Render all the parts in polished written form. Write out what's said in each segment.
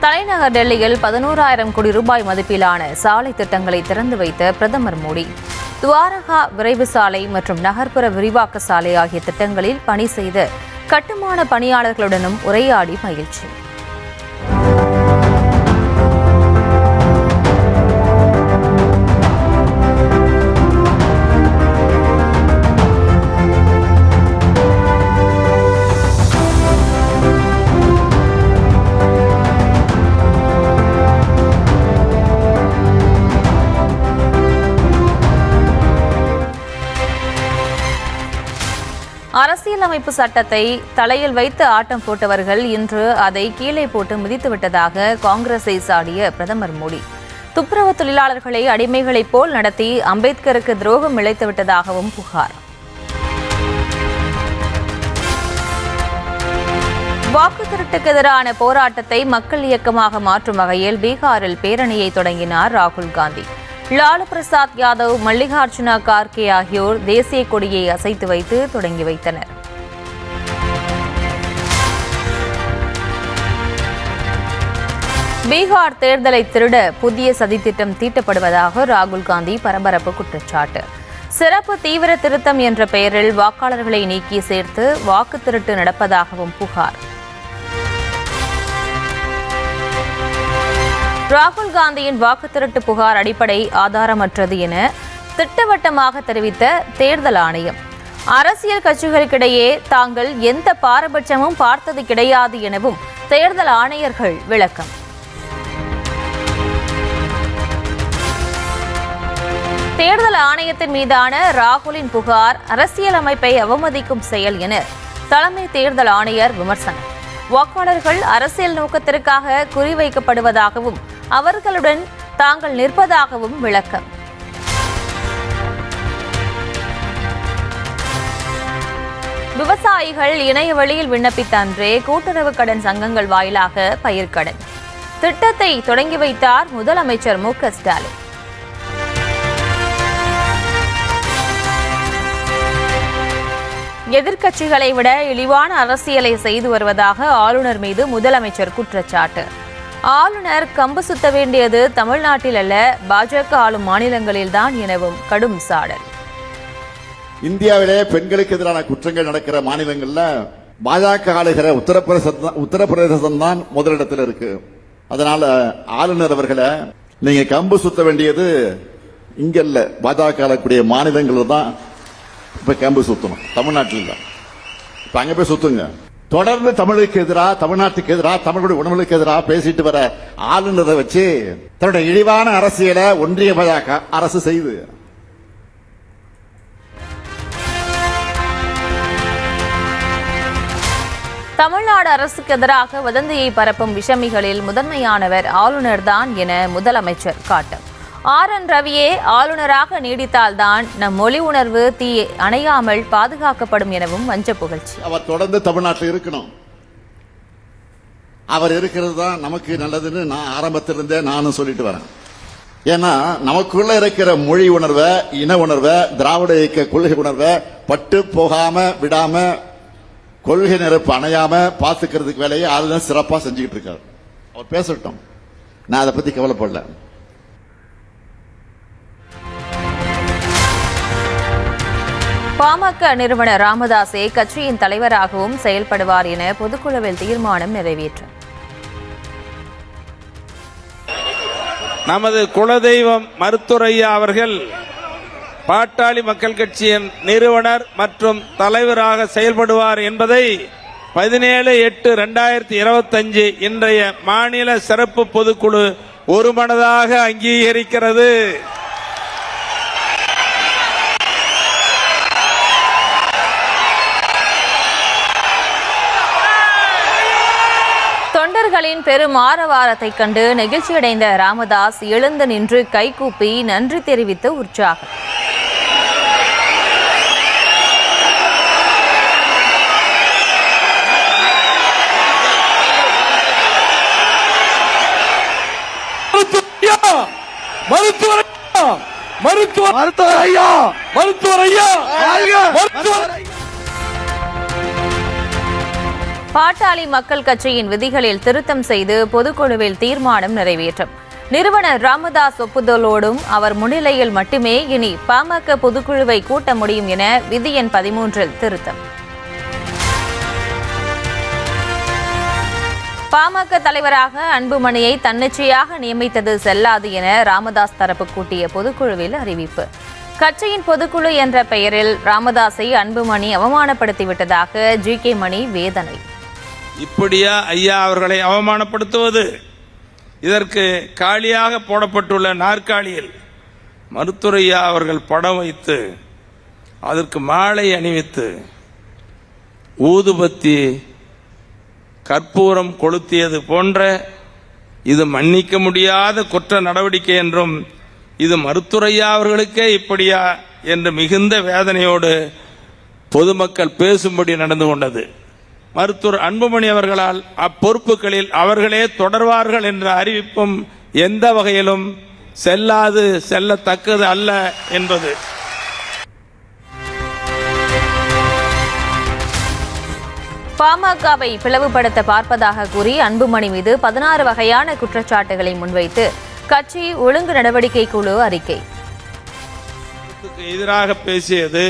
தலைநகர் டெல்லியில் 11,000 கோடி ரூபாய் மதிப்பிலான சாலை திட்டங்களை திறந்து வைத்த பிரதமர் மோடி துவாரகா விரைவு சாலை மற்றும் நகர்ப்புற விரிவாக்க சாலை ஆகிய திட்டங்களில் பணி செய்த கட்டுமான பணியாளர்களுடனும் உரையாடி மகிழ்ச்சி. அரசியலமைப்பு சட்டத்தை தலையில் வைத்து ஆட்டம் போட்டவர்கள் இன்று அதை கீழே போட்டு மிதித்துவிட்டதாக காங்கிரஸை சாடிய பிரதமர் மோடி துப்புரவு தொழிலாளர்களை அடிமைகளைப் போல் நடத்தி அம்பேத்கருக்கு துரோகம் இழைத்துவிட்டதாகவும் புகார். வாக்கு திருட்டுக்கு எதிரான போராட்டத்தை மக்கள் இயக்கமாக மாற்றும் வகையில் பீகாரில் பேரணியை தொடங்கினார் ராகுல் காந்தி. லாலு பிரசாத் யாதவ், மல்லிகார்ஜுன கார்கே ஆகியோர் தேசிய கொடியை அசைத்து வைத்து தொடங்கி வைத்தனர். பீகார் தேர்தலை திருட புதிய சதித்திட்டம் தீட்டப்படுவதாக ராகுல் காந்தி பரபரப்பு குற்றச்சாட்டு. சிறப்பு தீவிர திருத்தம் என்ற பெயரில் வாக்காளர்களை நீக்கி சேர்த்து வாக்கு திருட்டு நடப்பதாகவும் புகார். ராகுல் காந்தியின் வாக்கு திருட்டு புகார் அடிப்படை ஆதாரமற்றது என திட்டவட்டமாக தெரிவித்த தேர்தல் ஆணையம், அரசியல் கட்சிகளுக்கிடையே தாங்கள் எந்த பாரபட்சமும் பார்த்தது கிடையாது எனவும் தேர்தல் ஆணையர்கள் விளக்கம். தேர்தல் ஆணையத்தின் மீதான ராகுலின் புகார் அரசியலமைப்பை அவமதிக்கும் செயல் என தலைமை தேர்தல் ஆணையர் விமர்சனம். வாக்காளர்கள் அரசியல் நோக்கத்திற்காக குறிவைக்கப்படுவதாகவும் அவர்களுடன் தாங்கள் நிற்பதாகவும் விளக்கம். விவசாயிகள் இணைய வழியில் விண்ணப்பித்த அன்றே கூட்டுறவு கடன் சங்கங்கள் வாயிலாக பயிர்க்கடன் திட்டத்தை தொடங்கி வைத்தார் முதலமைச்சர் மு.க. ஸ்டாலின். எதிர்க்கட்சிகளை விட இழிவான அரசியலை செய்து வருவதாக ஆளுநர் மீது முதலமைச்சர் குற்றச்சாட்டு. ஆளுநர் கம்பு சுத்த வேண்டியது தமிழ்நாட்டில் அல்ல, பாஜக ஆளும் மாநிலங்களில்தான் எனவும் கடும் சாடல். இந்தியாவிலே பெண்களுக்கு எதிரான குற்றங்கள் நடக்கிற மாநிலங்கள்ல பாஜக ஆளுகிற உத்தரப்பிரதேசம் தான் முதலிடத்தில் இருக்கு. அதனால ஆளுநர் அவர்களை நீங்க கம்பு சுத்த வேண்டியது இங்க இல்ல, பாஜக ஆளக்கூடிய மாநிலங்கள் தான் இப்ப கம்பு சுத்தணும், தமிழ்நாட்டில் இல்ல. இப்ப அங்க போய் சுத்துங்க. தொடர்ந்து தமிழுக்கு எதிராக, தமிழ்நாட்டுக்கு எதிராக, தமிழுடைய உணவுகளுக்கு எதிராக பேசிட்டு வர ஆளுநரை வச்சு தன்னுடைய இழிவான அரசியலை ஒன்றிய பாஜக அரசு செய்து தமிழ்நாடு அரசுக்கு எதிராக வதந்தியை பரப்பும் விஷமிகளில் முதன்மையானவர் ஆளுநர் தான் என முதலமைச்சர் காட்டும். ஆர்.என். ரவியே ஆளுநராக நீடித்தால்தான் நம் மொழி உணர்வு தீ அணையாமல் பாதுகாக்கப்படும் எனவும் வஞ்ச புகழ்ச்சி. அவர் தொடர்ந்து தமிழ்நாட்டில் இருக்கணும், அவர் இருக்கிறது தான் நமக்கு நல்லதுன்னு நான் ஆரம்பத்திலிருந்தே நானும் சொல்லிட்டு வரேன். ஏன்னா நமக்குள்ள இருக்கிற மொழி உணர்வை, இன உணர்வை, திராவிட இயக்க கொள்கை உணர்வை பட்டு போகாம விடாம, கொள்கை நெருப்பு அணையாம பாத்துக்கிறதுக்கு வேலையை ஆளுநர் சிறப்பா செஞ்சுக்கிட்டு இருக்காரு. அவர் பேசட்டும், நான் அதை பத்தி கவலைப்படல. பாமக நிறுவனர் ராமதாஸே கட்சியின் தலைவராகவும் செயல்படுவார் என பொதுக்குழுவில் தீர்மானம் நிறைவேற்றம். நமது குலதெய்வம் மருத்துவரையா அவர்கள் பாட்டாளி மக்கள் கட்சியின் நிறுவனர் மற்றும் தலைவராக செயல்படுவார் என்பதை 17/8/2025 இன்றைய மாநில சிறப்பு பொதுக்குழு ஒருமனதாக அங்கீகரிக்கிறது. தொண்டர்களின் பெரும் ஆரவாரத்தை கண்டு நெகிழ்ச்சியடைந்த ராமதாஸ் எழுந்து நின்று கைகூப்பி நன்றி தெரிவித்து உற்சாகம். பாட்டாளி மக்கள் கட்சியின் விதிகளில் திருத்தம் செய்து பொதுக்குழுவில் தீர்மானம் நிறைவேற்றும். நிறுவனர் ராமதாஸ் ஒப்புதலோடும் அவர் முன்னிலையில் மட்டுமே இனி பாமக பொதுக்குழுவை கூட்ட முடியும் என விதி எண் 13 திருத்தம். பாமக தலைவராக அன்புமணியை தன்னிச்சையாக நியமித்தது செல்லாது என ராமதாஸ் தரப்பு கூட்டிய பொதுக்குழுவில் அறிவிப்பு. கட்சியின் பொதுக்குழு என்ற பெயரில் ராமதாஸை அன்புமணி அவமானப்படுத்திவிட்டதாக ஜி.கே. மணி வேதனை. இப்படியா ஐயா அவர்களை அவமானப்படுத்துவது? இதற்கு காலியாக போடப்பட்டுள்ள நாற்காலியில் மருத்துரையா அவர்கள் படம் வைத்து அதற்கு மாலை அணிவித்து ஊதுபத்தி கற்பூரம் கொளுத்தியது போன்ற இது மன்னிக்க முடியாத குற்ற நடவடிக்கை என்றும், இது மருத்துரையா அவர்களுக்கே இப்படியா என்று மிகுந்த வேதனையோடு பொதுமக்கள் பேசும்படி நடந்து கொண்டது. மருத்துவர் அன்புமணி அவர்களால் அப்பொறுப்புகளில் அவர்களே தொடர்வார்கள் என்ற அறிவிப்பும் எந்த வகையிலும் செல்லாது, செல்லத்தக்கது அல்ல என்பது. பாமகவை பிளவுபடுத்த பார்ப்பதாக கூறி அன்புமணி மீது 16 வகையான குற்றச்சாட்டுகளை முன்வைத்து கட்சி ஒழுங்கு நடவடிக்கை குழு அறிக்கை. எதிராக பேசியது,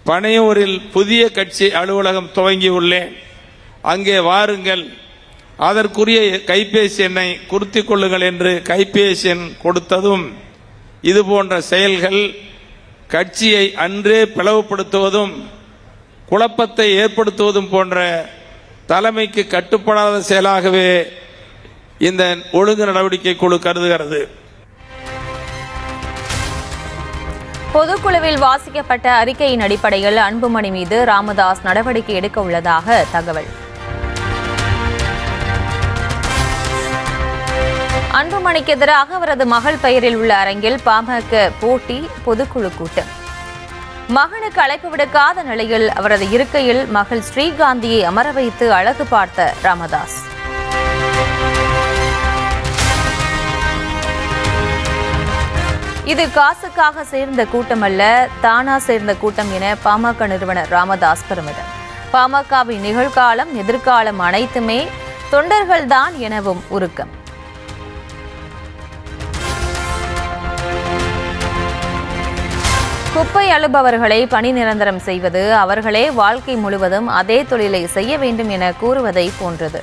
பனையூரில் புதிய கட்சி அலுவலகம் துவங்கியுள்ளேன், அங்கே வாருங்கள், அதற்குரிய கைபேசி எண்ணை குறித்துக் கொள்ளுங்கள் என்று கைபேசி எண் கொடுத்ததும், இது போன்ற செயல்கள் கட்சியை அன்றே பிளவுபடுத்துவதும் குழப்பத்தை ஏற்படுத்துவதும் போன்ற தலைமைக்கு கட்டுப்படாத செயலாகவே இந்த ஒழுங்கு நடவடிக்கை குழு கருதுகிறது. பொதுக்குழுவில் வாசிக்கப்பட்ட அறிக்கையின் அடிப்படையில் அன்புமணி மீது ராமதாஸ் நடவடிக்கை எடுக்க உள்ளதாக தகவல். அன்புமணிக்கு எதிராக அவரது மகள் பெயரில் உள்ள அரங்கில் பாமக போட்டி பொதுக்குழு கூட்டம். மகனுக்கு அழைப்பு விடுக்காத நிலையில் அவரது இருக்கையில் மகள் ஸ்ரீகாந்தியை அமர வைத்து அழகு பார்த்த ராமதாஸ். இது காசுக்காக சேர்ந்த கூட்டம் அல்ல, தானா சேர்ந்த கூட்டம் என பாமக நிறுவனர் ராமதாஸ் பெருமிதம். பாமகவின் நிகழ்காலம் எதிர்காலம் அனைத்துமே தொண்டர்கள்தான் எனவும் உருக்கம். குப்பை அழுபவர்களை பணி நிரந்தரம் செய்வது, அவர்களே வாழ்க்கை முழுவதும் அதே தொழிலை செய்ய வேண்டும் என கூறுவதை போன்றது.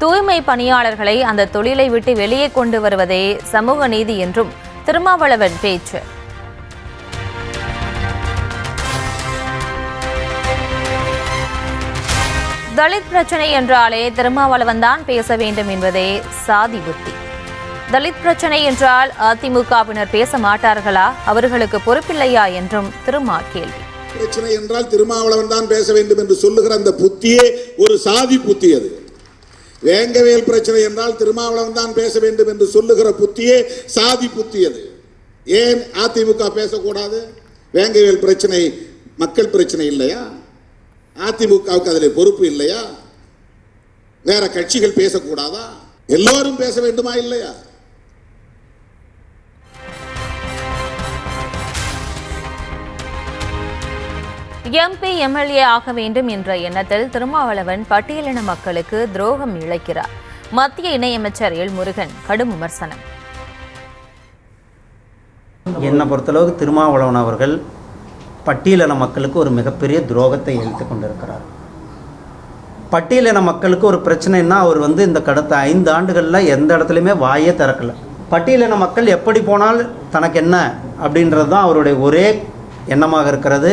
தூய்மை பணியாளர்களை அந்த தொழிலை விட்டு வெளியே கொண்டு வருவதே சமூக நீதி என்றும் திருமாவளவன் பேச்சு. தலித் பிரச்சனை என்றாலே திருமாவளவன் தான் பேச வேண்டும் என்பதே சாதி புத்தி. தலித் பிரச்சனை என்றால் அதிமுகவினர் பேச மாட்டார்களா? அவர்களுக்கு பொறுப்பில்லையா என்றும் திருமா கேள்வி. பிரச்சனை என்றால் திருமாவளவன் தான் பேச வேண்டும் என்று சொல்லுகிற அந்த புத்தியே ஒரு சாதி புத்தி. அது வேங்கவேல் பிரச்சனை என்றால் திருமாவளவன் தான் பேச வேண்டும் என்று சொல்லுகிற புத்தியே சாதி புத்தி. அது ஏன் அதிமுக பேசக்கூடாது? வேங்கவேல் பிரச்சனை மக்கள் பிரச்சனை இல்லையா? அதிமுகவுக்கு அதில் பொறுப்பு இல்லையா? வேற கட்சிகள் பேசக்கூடாதா? எல்லோரும் பேச வேண்டுமா இல்லையா? எம்பி எம்எல்ஏ ஆக வேண்டும் என்ற எண்ணத்தில் திருமாவளவன் பட்டியலின மக்களுக்கு துரோகம் இழைக்கிறார். மத்திய இணையமைச்சர் எல் முருகன் கடும் விமர்சனம். என்னை பொறுத்தளவுக்கு திருமாவளவன் அவர்கள் பட்டியலின மக்களுக்கு ஒரு மிகப்பெரிய துரோகத்தை இழைத்து கொண்டிருக்கிறார். பட்டியலின மக்களுக்கு ஒரு பிரச்சனைன்னா அவர் இந்த கடந்த 5 ஆண்டுகளில் எந்த இடத்துலையுமே வாயே திறக்கலை. பட்டியலின மக்கள் எப்படி போனால் தனக்கு என்ன அப்படின்றது தான் அவருடைய ஒரே எண்ணமாக இருக்கிறது.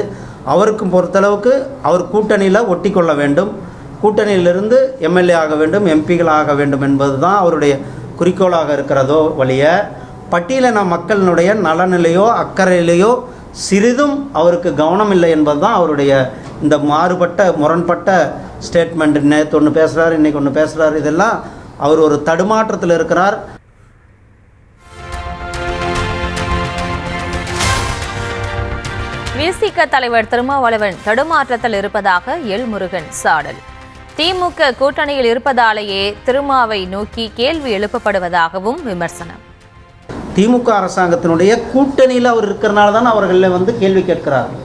அவருக்கு பொறுத்தளவுக்கு அவர் கூட்டணியில் ஒட்டி கொள்ள வேண்டும், கூட்டணியிலிருந்து எம்எல்ஏ ஆக வேண்டும், எம்பிகள் ஆக வேண்டும் என்பது தான் அவருடைய குறிக்கோளாக இருக்கிறதோ வழிய பட்டியலின மக்களினுடைய நலனிலையோ அக்கறையிலையோ சிறிதும் அவருக்கு கவனம் இல்லை என்பது தான் அவருடைய இந்த மாறுபட்ட முரண்பட்ட ஸ்டேட்மெண்ட். நேற்று ஒன்று பேசுகிறார், இன்றைக்கி ஒன்று பேசுகிறார். இதெல்லாம் அவர் ஒரு தடுமாற்றத்தில் இருக்கிறார். விசிக தலைவர் திருமாவளவன் தடுமாற்றத்தில் இருப்பதாக எல் முருகன் சாடல். திமுக கூட்டணியில் இருப்பதாலேயே திருமாவை நோக்கி கேள்வி எழுப்பப்படுவதாகவும் விமர்சனம். திமுக அரசாங்கத்தினுடைய கூட்டணியில் அவர் இருக்கிறனால தான் அவர்களை கேள்வி கேட்கிறார்கள்.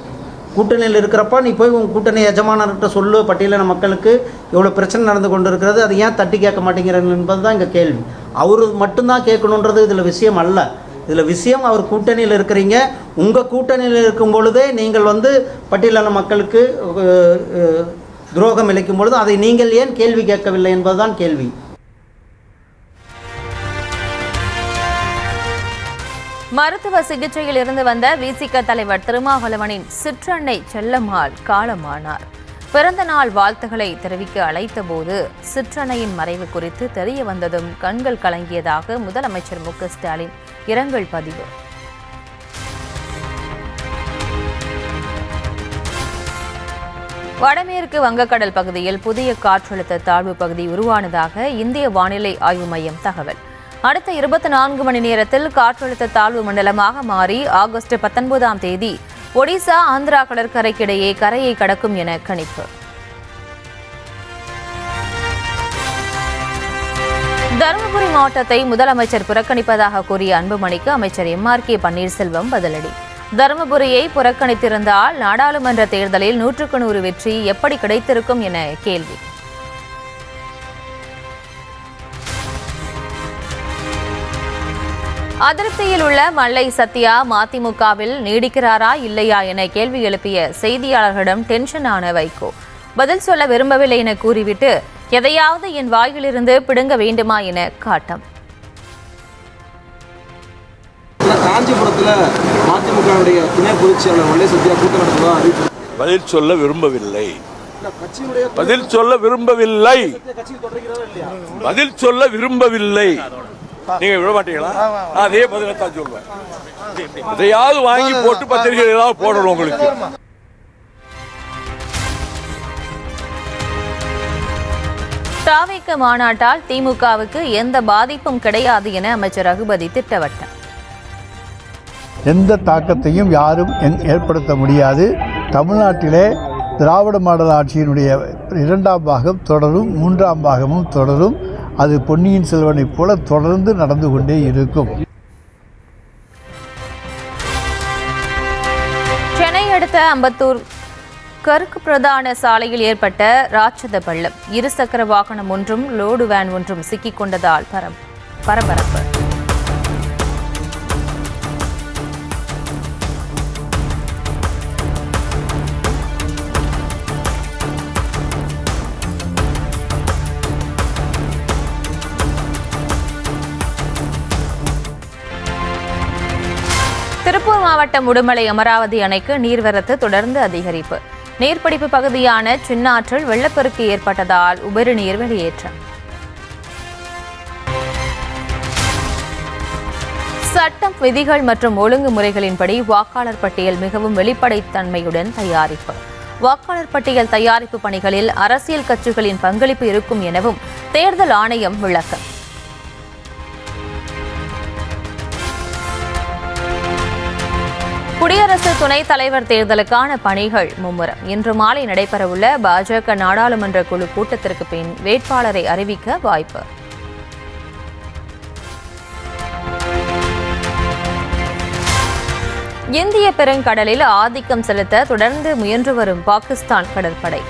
கூட்டணியில் இருக்கிறப்ப நீ போய் உன் கூட்டணி எஜமானர்கிட்ட சொல்லு, பட்டியலின மக்களுக்கு இவ்வளோ பிரச்சனை நடந்து கொண்டு இருக்கிறது, அது ஏன் தட்டி கேட்க மாட்டேங்கிறேன் என்பது தான் இங்கே கேள்வி. அவர் மட்டும்தான் கேட்கணுன்றது இதில் விஷயம் அல்ல. இதில் விஷயம் அவர் கூட்டணியில் இருக்கிறீங்க, உங்கள் கூட்டணியில் இருக்கும் பொழுதே நீங்கள் வந்து பட்டியலின மக்களுக்கு துரோகம் இழைக்கும் பொழுது அதை நீங்கள் ஏன் கேள்வி கேட்கவில்லை என்பதுதான் கேள்வி. மருத்துவ சிகிச்சையில் இருந்து வந்த விசிக தலைவர் திருமாவளவனின் சிற்றன்னை செல்லம்மாள் காலமானார். பிறந்த நாள் வாழ்த்துக்களை தெரிவிக்க அழைத்த போது சிற்றன்னையின் மறைவு குறித்து தெரிய வந்ததும் கண்கள் கலங்கியதாக முதலமைச்சர் மு.க. ஸ்டாலின் இரங்கல் பதிவு. வடமேற்கு வங்கக்கடல் பகுதியில் புதிய காற்றழுத்த தாழ்வு பகுதி உருவானதாக இந்திய வானிலை ஆய்வு மையம் தகவல். அடுத்த 24 மணி நேரத்தில் காற்றழுத்த தாழ்வு மண்டலமாக மாறி ஆகஸ்ட் 19ஆம் தேதி ஒடிசா ஆந்திரா கடற்கரைக்கிடையே கரையை கடக்கும் என கணிப்பு. தருமபுரி மாவட்டத்தை முதலமைச்சர் புறக்கணிப்பதாக கூறிய அன்புமணிக்கு அமைச்சர் M.R.K. பன்னீர்செல்வம் பதிலடி. தருமபுரியை புறக்கணித்திருந்தால் நாடாளுமன்ற தேர்தலில் 100க்கு 100 வெற்றி எப்படி கிடைத்திருக்கும் என கேள்வி. அதிருப்தியில் உள்ள மல்லை சத்யா மதிமுகவில் நீடிக்கிறாரா இல்லையா என கேள்வி எழுப்பிய செய்தியாளர்களிடம் டென்ஷனான வைகோ பதில் சொல்ல விரும்பவில்லை என கூறிவிட்டு எதையாவது என் வாயிலிருந்து பிடுங்க வேண்டுமா என காட்டம். காஞ்சிபுரத்தில் மதிமுகவுடைய துணை பொதுச்செயலாளர் மல்லை சத்யா கூட்டம் நடத்துவதா அறிவிப்பு. பதில் சொல்ல விரும்பவில்லை. பதில் சொல்ல விரும்பவில்லை. பதில் சொல்ல விரும்பவில்லை. நீங்க விட மாட்டீங்களா? அதே பதில தான் சொல்லுவேன். எதையாவது வாங்கி போட்டு பத்திரிகைகள் ஏதாவது போடணும் உங்களுக்கு. தாவேக மாநாட்டால் திமுகவுக்கு எந்த பாதிப்பும் கிடையாது என அமைச்சர் ரகுபதி திட்டவட்டம். எந்த தாக்கத்தையும் யாரும் ஏற்படுத்த முடியாது. தமிழ்நாட்டிலே திராவிட மாடல் ஆட்சியினுடைய 2ஆம் பாகம் தொடரும், 3ஆம் பாகமும் தொடரும். அது பொன்னியின் செல்வனைப் போல தொடர்ந்து நடந்து கொண்டே இருக்கும். சென்னை அடுத்த அம்பத்தூர் கருக்கு பிரதான சாலையில் ஏற்பட்ட ராட்சத பள்ளம். இருசக்கர வாகனம் ஒன்றும் லோடு வேன் ஒன்றும் சிக்கிக் கொண்டதால் பரபரப்பு. திருப்பூர் மாவட்டம் உடுமலை அமராவதி அணைக்கு நீர்வரத்து தொடர்ந்து அதிகரிப்பு. நீர்பிடிப்பு பகுதியான சின்னாற்றில் வெள்ளப்பெருக்கு ஏற்பட்டதால் உபரி நீர் வெளியேற்றம். சட்டம், விதிகள் மற்றும் ஒழுங்குமுறைகளின்படி வாக்காளர் பட்டியல் மிகவும் வெளிப்படைத்தன்மையுடன் தயாரிப்பு. வாக்காளர் பட்டியல் தயாரிப்பு பணிகளில் அரசியல் கட்சிகளின் பங்களிப்பு இருக்கும் எனவும் தேர்தல் ஆணையம் விளக்கம். குடியரசு துணைத் தலைவர் தேர்தலுக்கான பணிகள் மும்முரம். இன்று மாலை நடைபெறவுள்ள பாஜக நாடாளுமன்ற குழு கூட்டத்திற்கு பின் வேட்பாளரை அறிவிக்க வாய்ப்பு. இந்திய பெருங்கடலில் ஆதிக்கம் செலுத்த தொடர்ந்து முயன்று வரும் பாகிஸ்தான் கடற்படை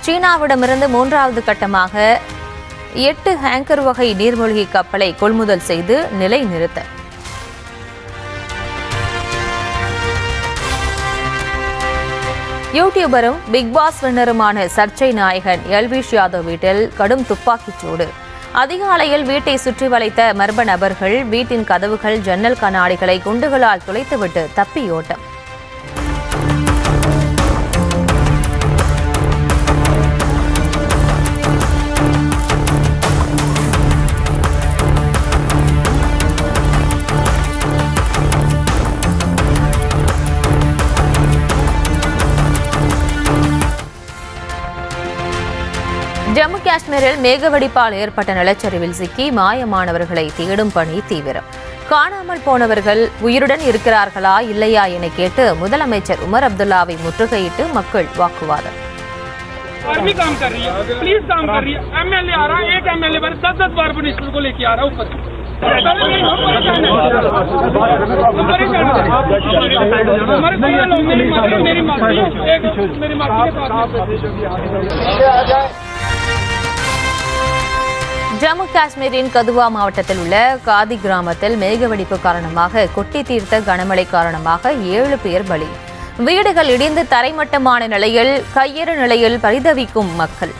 சீனாவிடமிருந்து 3வது கட்டமாக 8 ஹேங்கர் வகை நீர்மூழ்கி கப்பலை கொள்முதல் செய்து நிலைநிறுத்த. யூடியூபரும் பிக் பாஸ் வின்னருமான சர்ச்சை நாயகன் எல்விஷ் யாதவ் வீட்டில் கடும் துப்பாக்கிச்சூடு. அதிகாலையில் வீட்டை சுற்றி வளைத்த மர்ம நபர்கள் வீட்டின் கதவுகள், ஜன்னல் கண்ணாடிகளை குண்டுகளால் துளைத்துவிட்டு தப்பியோட்டம். ஜம்மு காஷ்மீரில் மேகவெடிப்பால் ஏற்பட்ட நிலச்சரிவில் சிக்கி மாயமானவர்களை தேடும் பணி தீவிரம். காணாமல் போனவர்கள் உயிருடன் இருக்கிறார்களா இல்லையா என கேட்டு முதலமைச்சர் உமர் அப்துல்லாவை முற்றுகையிட்டு மக்கள் வாக்குவாதம். आर्मी काम कर रही है, पुलिस काम कर रही है, एमएलए आ रहा है, एक एमएलए पर 10-10 बार मिनिस्टर को लेके आ रहा है ऊपर। ஜம்மு காஷ்மீரின் கதுவா மாவட்டத்தில் உள்ள காதி கிராமத்தில் மேகவெடிப்பு காரணமாக கொட்டி தீர்த்த கனமழை காரணமாக 7 பேர் பலி. வீடுகள் இடிந்து தரைமட்டமான நிலையில் கையறு நிலையில் பரிதவிக்கும் மக்கள்.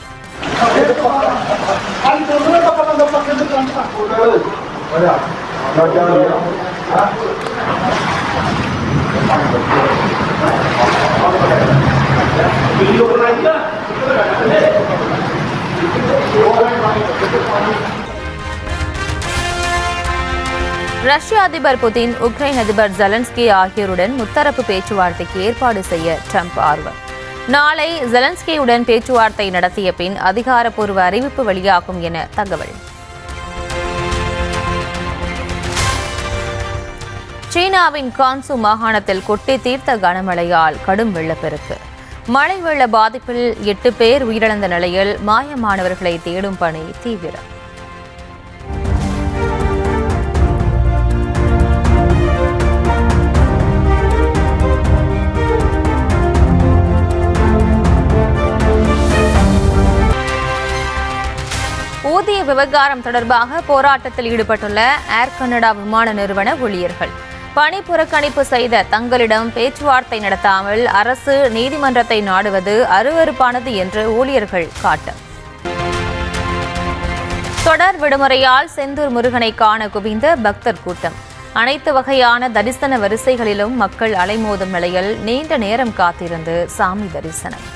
ரஷ்ய அதிபர் புதின், உக்ரைன் அதிபர் ஜெலன்ஸ்கி ஆகியோருடன் முத்தரப்பு பேச்சுவார்த்தைக்கு ஏற்பாடு செய்ய ட்ரம்ப் ஆர்வம். நாளை ஜெலன்ஸ்கியுடன் பேச்சுவார்த்தை நடத்திய பின் அதிகாரப்பூர்வ அறிவிப்பு வெளியாகும் என தகவல். சீனாவின் கான்சு மாகாணத்தில் கொட்டி தீர்த்த கனமழையால் கடும் வெள்ளப்பெருக்கு. மழை வெள்ள பாதிப்பில் 8 பேர் உயிரிழந்த நிலையில் மாயமானவர்களை தேடும் பணி தீவிரம். ஊதிய விவகாரம் தொடர்பாக போராட்டத்தில் ஈடுபட்டுள்ள ஏர் கனடா விமான நிறுவன ஊழியர்கள் பணி புறக்கணிப்பு செய்த தங்களிடம் பேச்சுவார்த்தை நடத்தாமல் அரசு நீதிமன்றத்தை நாடுவது அருவருப்பானது என்று ஊழியர்கள் காட்டம். தொடர் விடுமுறையால் செந்தூர் முருகனை காண குவிந்த பக்தர் கூட்டம். அனைத்து வகையான தரிசன வரிசைகளிலும் மக்கள் அலைமோதும் நிலையில் நீண்ட நேரம் காத்திருந்து சாமி தரிசனம்.